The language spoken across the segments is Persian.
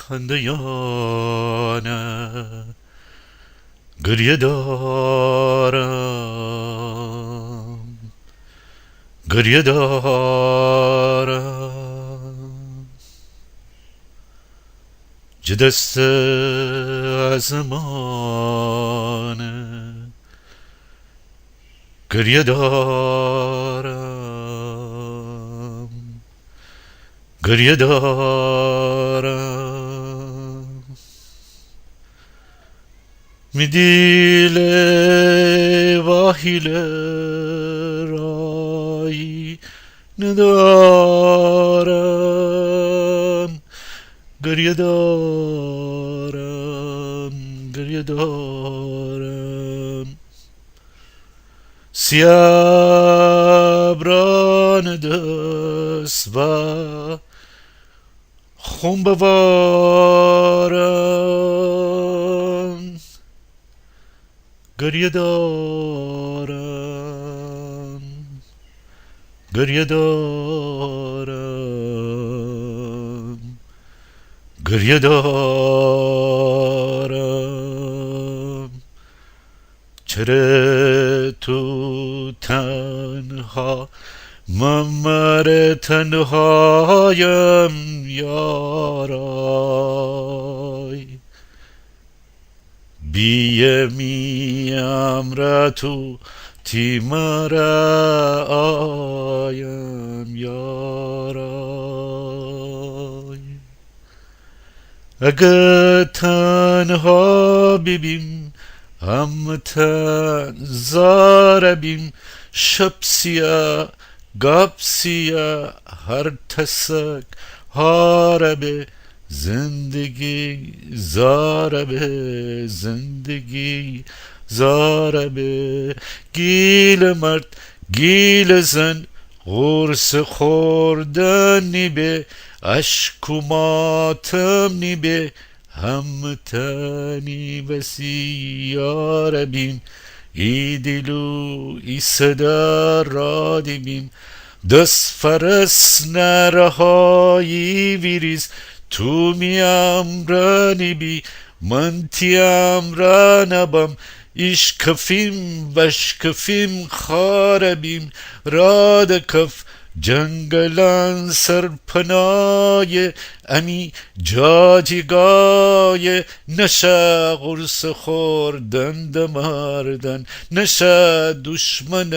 خندیانه گریه دارم گریه دارم جدست زمانه گریه دارم گریه دارم می دیل واهیل رای ندارم گریه دارم گریه دارم سیابران دست و خون بوارم گریه دارم گریه دارم گریه دارم چرا تو تنها من تنهایم یارای بیمیم را تو تیمارا آیم یارای اگه تنها ببیم هم تنزار بیم شب سیاه گاب سیاه هر تسک هاربه زندگی زاربه زندگی زاربه گیل مرد گیل زن قرص خوردن نیبه اشک و ماتم نیبه همتنی بسی یاربیم ای دلو ای صدا را دیبیم دست فرس نرهایی ویریز تو میم را نبی من تیم را نبم ایش کفیم بش کفیم خاربیم راد کف جنگلان سرپنای امی جاجگای نشه قرص خوردن دماردن نشه دشمن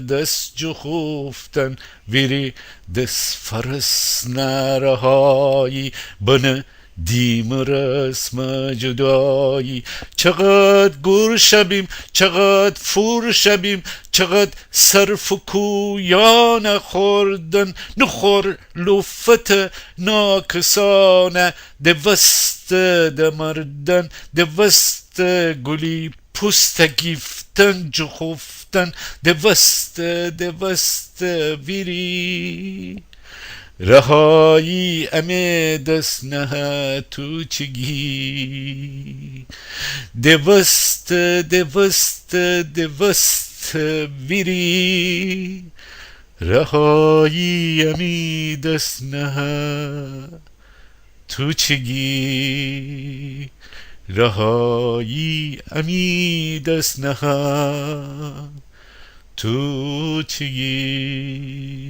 دست جخوفتن ویری دست فرس نرهایی بنه دیم رسم جدایی چقدر گر شبیم چقدر فور شبیم چقدر صرف و کویا نخوردن نخور لفت ناکسانه دوست دمردن دوست گلی پوست گیفتن جخفتن دوست ویری رهایی امه دست نه تو چگی دوست ویری رهایی امی دست نه تو چگی رهایی امی دست نه تو چگی